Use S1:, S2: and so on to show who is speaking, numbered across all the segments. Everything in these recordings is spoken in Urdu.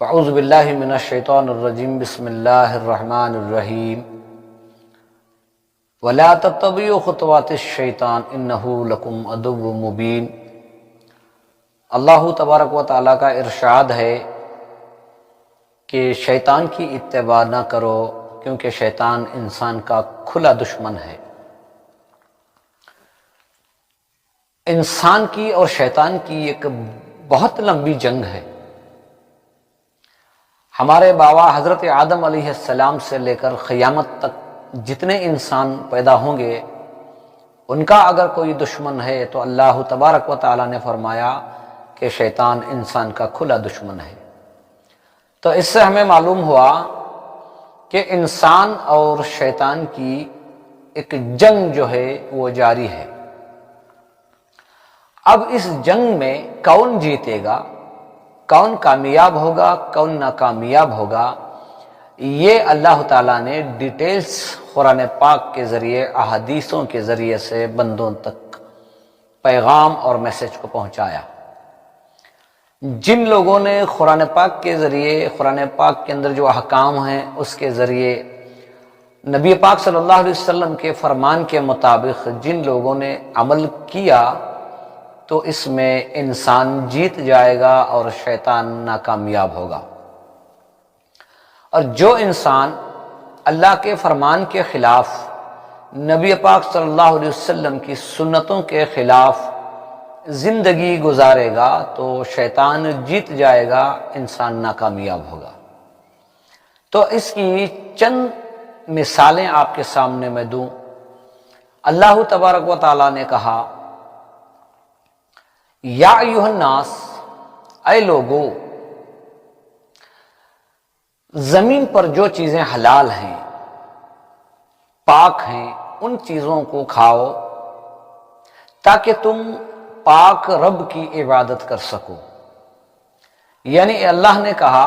S1: اعوذ باللہ من الشیطان الرجیم بسم اللہ الرحمن الرحیم ولا تتبعوا خطوات الشیطان انہ لکم عدو مبین۔ اللہ تبارک و تعالیٰ کا ارشاد ہے کہ شیطان کی اتباع نہ کرو کیونکہ شیطان انسان کا کھلا دشمن ہے۔ انسان کی اور شیطان کی ایک بہت لمبی جنگ ہے۔ ہمارے بابا حضرت آدم علیہ السلام سے لے کر قیامت تک جتنے انسان پیدا ہوں گے ان کا اگر کوئی دشمن ہے تو اللہ تبارک و تعالیٰ نے فرمایا کہ شیطان انسان کا کھلا دشمن ہے۔ تو اس سے ہمیں معلوم ہوا کہ انسان اور شیطان کی ایک جنگ جو ہے وہ جاری ہے۔ اب اس جنگ میں کون جیتے گا، کون کامیاب ہوگا، کون ناکامیاب ہوگا، یہ اللہ تعالیٰ نے ڈیٹیلز قرآن پاک کے ذریعے، احادیثوں کے ذریعے سے بندوں تک پیغام اور میسج کو پہنچایا۔ جن لوگوں نے قرآن پاک کے ذریعے، قرآن پاک کے اندر جو احکام ہیں اس کے ذریعے، نبی پاک صلی اللہ علیہ وسلم کے فرمان کے مطابق جن لوگوں نے عمل کیا تو اس میں انسان جیت جائے گا اور شیطان ناکامیاب ہوگا۔ اور جو انسان اللہ کے فرمان کے خلاف، نبی پاک صلی اللہ علیہ وسلم کی سنتوں کے خلاف زندگی گزارے گا تو شیطان جیت جائے گا، انسان ناکامیاب ہوگا۔ تو اس کی چند مثالیں آپ کے سامنے میں دوں۔ اللہ تبارک و تعالیٰ نے کہا، یا ایھا الناس، اے لوگو، زمین پر جو چیزیں حلال ہیں، پاک ہیں، ان چیزوں کو کھاؤ تاکہ تم پاک رب کی عبادت کر سکو۔ یعنی اللہ نے کہا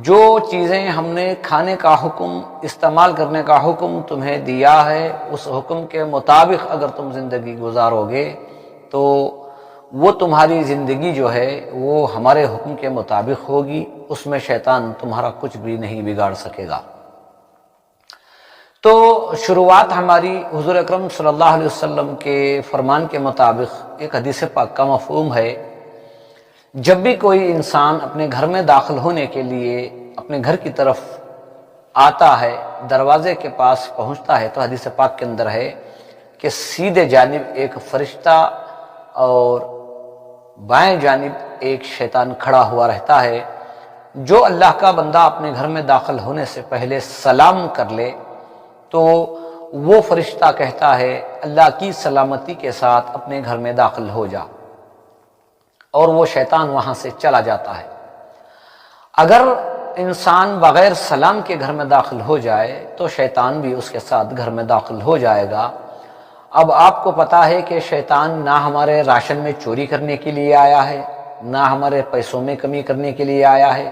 S1: جو چیزیں ہم نے کھانے کا حکم، استعمال کرنے کا حکم تمہیں دیا ہے، اس حکم کے مطابق اگر تم زندگی گزارو گے تو وہ تمہاری زندگی جو ہے وہ ہمارے حکم کے مطابق ہوگی، اس میں شیطان تمہارا کچھ بھی نہیں بگاڑ سکے گا۔ تو شروعات ہماری حضور اکرم صلی اللہ علیہ وسلم کے فرمان کے مطابق ایک حدیث پاک کا مفہوم ہے، جب بھی کوئی انسان اپنے گھر میں داخل ہونے کے لیے اپنے گھر کی طرف آتا ہے، دروازے کے پاس پہنچتا ہے تو حدیث پاک کے اندر ہے کہ سیدھے جانب ایک فرشتہ اور بائیں جانب ایک شیطان کھڑا ہوا رہتا ہے۔ جو اللہ کا بندہ اپنے گھر میں داخل ہونے سے پہلے سلام کر لے تو وہ فرشتہ کہتا ہے اللہ کی سلامتی کے ساتھ اپنے گھر میں داخل ہو جا، اور وہ شیطان وہاں سے چلا جاتا ہے۔ اگر انسان بغیر سلام کے گھر میں داخل ہو جائے تو شیطان بھی اس کے ساتھ گھر میں داخل ہو جائے گا۔ اب آپ کو پتا ہے کہ شیطان نہ ہمارے راشن میں چوری کرنے کے لیے آیا ہے، نہ ہمارے پیسوں میں کمی کرنے کے لیے آیا ہے،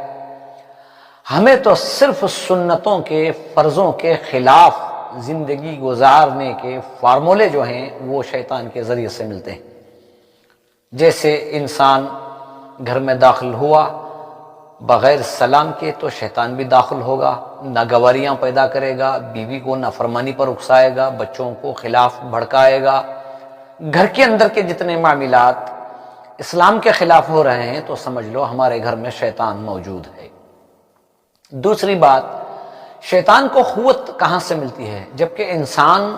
S1: ہمیں تو صرف سنتوں کے، فرضوں کے خلاف زندگی گزارنے کے فارمولے جو ہیں وہ شیطان کے ذریعے سے ملتے ہیں۔ جیسے انسان گھر میں داخل ہوا بغیر سلام کے تو شیطان بھی داخل ہوگا، ناگواریاں پیدا کرے گا، بیوی کو نافرمانی پر اکسائے گا، بچوں کو خلاف بھڑکائے گا۔ گھر کے اندر کے جتنے معاملات اسلام کے خلاف ہو رہے ہیں تو سمجھ لو ہمارے گھر میں شیطان موجود ہے۔ دوسری بات، شیطان کو قوت کہاں سے ملتی ہے؟ جبکہ انسان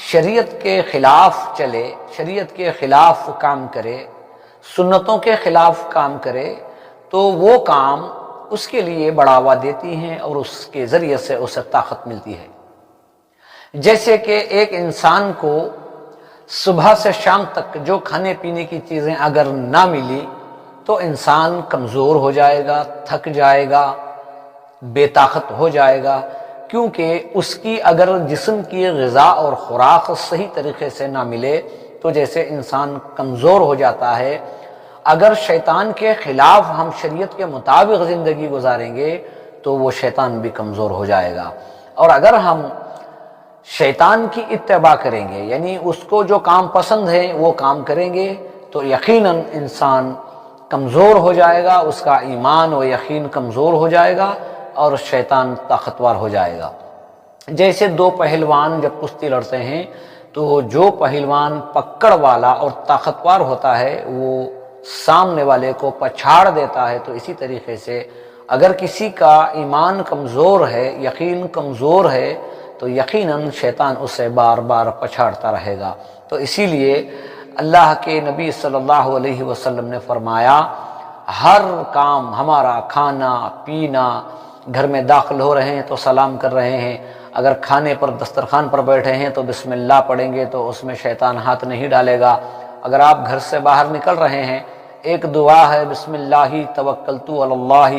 S1: شریعت کے خلاف چلے، شریعت کے خلاف کام کرے، سنتوں کے خلاف کام کرے تو وہ کام اس کے لیے بڑھاوا دیتی ہیں اور اس کے ذریعے سے اسے طاقت ملتی ہے۔ جیسے کہ ایک انسان کو صبح سے شام تک جو کھانے پینے کی چیزیں اگر نہ ملی تو انسان کمزور ہو جائے گا، تھک جائے گا، بے طاقت ہو جائے گا، کیونکہ اس کی اگر جسم کی غذا اور خوراک صحیح طریقے سے نہ ملے تو جیسے انسان کمزور ہو جاتا ہے۔ اگر شیطان کے خلاف ہم شریعت کے مطابق زندگی گزاریں گے تو وہ شیطان بھی کمزور ہو جائے گا، اور اگر ہم شیطان کی اتباع کریں گے یعنی اس کو جو کام پسند ہے وہ کام کریں گے تو یقیناً انسان کمزور ہو جائے گا، اس کا ایمان و یقین کمزور ہو جائے گا اور شیطان طاقتور ہو جائے گا۔ جیسے دو پہلوان جب کشتی لڑتے ہیں تو جو پہلوان پکڑ والا اور طاقتور ہوتا ہے وہ سامنے والے کو پچھاڑ دیتا ہے، تو اسی طریقے سے اگر کسی کا ایمان کمزور ہے، یقین کمزور ہے، تو یقیناً شیطان اسے بار بار پچھاڑتا رہے گا۔ تو اسی لیے اللہ کے نبی صلی اللہ علیہ وسلم نے فرمایا، ہر کام ہمارا، کھانا پینا، گھر میں داخل ہو رہے ہیں تو سلام کر رہے ہیں، اگر کھانے پر دسترخوان پر بیٹھے ہیں تو بسم اللہ پڑھیں گے تو اس میں شیطان ہاتھ نہیں ڈالے گا۔ اگر آپ گھر سے باہر نکل رہے ہیں، ایک دعا ہے، بسم اللہ توکلت علی اللہ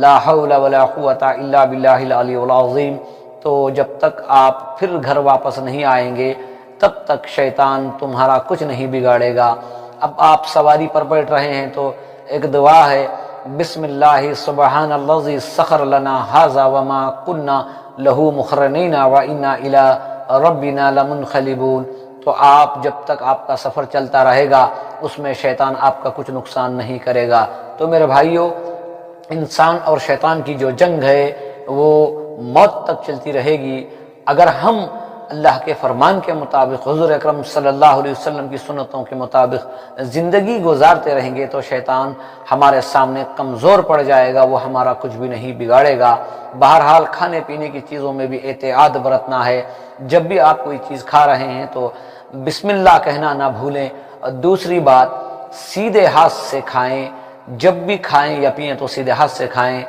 S1: لا حول ولا قوۃ الا باللہ العلی العظیم، تو جب تک آپ پھر گھر واپس نہیں آئیں گے تب تک شیطان تمہارا کچھ نہیں بگاڑے گا۔ اب آپ سواری پر بیٹھ رہے ہیں تو ایک دعا ہے، بسم اللہ سبحان الذی سخر لنا ھذا وما کنا لہ مقرنین وانا الی ربنا لمنقلبون، تو آپ جب تک آپ کا سفر چلتا رہے گا اس میں شیطان آپ کا کچھ نقصان نہیں کرے گا۔ تو میرے بھائیو، انسان اور شیطان کی جو جنگ ہے وہ موت تک چلتی رہے گی۔ اگر ہم اللہ کے فرمان کے مطابق، حضور اکرم صلی اللہ علیہ وسلم کی سنتوں کے مطابق زندگی گزارتے رہیں گے تو شیطان ہمارے سامنے کمزور پڑ جائے گا، وہ ہمارا کچھ بھی نہیں بگاڑے گا۔ بہرحال کھانے پینے کی چیزوں میں بھی احتیاط برتنا ہے، جب بھی آپ کوئی چیز کھا رہے ہیں تو بسم اللہ کہنا نہ بھولیں۔ اور دوسری بات، سیدھے ہاتھ سے کھائیں، جب بھی کھائیں یا پئیں تو سیدھے ہاتھ سے کھائیں۔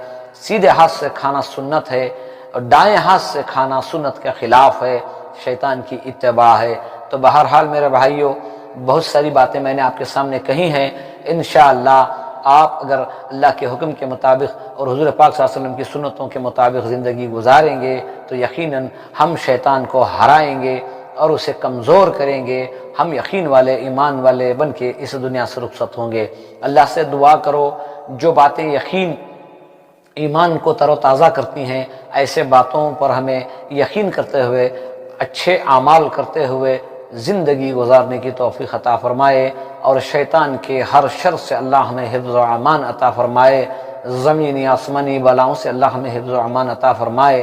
S1: سیدھے ہاتھ سے کھانا سنت ہے اور دائیں ہاتھ سے کھانا سنت کے خلاف ہے، شیطان کی اتباع ہے۔ تو بہرحال میرے بھائیوں، بہت ساری باتیں میں نے آپ کے سامنے کہی ہیں، انشاءاللہ آپ اگر اللہ کے حکم کے مطابق اور حضور پاک صلی اللہ علیہ وسلم کی سنتوں کے مطابق زندگی گزاریں گے تو یقیناً ہم شیطان کو ہرائیں گے اور اسے کمزور کریں گے، ہم یقین والے، ایمان والے بن کے اس دنیا سے رخصت ہوں گے۔ اللہ سے دعا کرو، جو باتیں یقین ایمان کو تر و تازہ کرتی ہیں، ایسے باتوں پر ہمیں یقین کرتے ہوئے، اچھے اعمال کرتے ہوئے زندگی گزارنے کی توفیق عطا فرمائے، اور شیطان کے ہر شر سے اللہ ہمیں حفظ و امان عطا فرمائے، زمینی آسمانی بلاؤں سے اللہ ہمیں حفظ و امان عطا فرمائے۔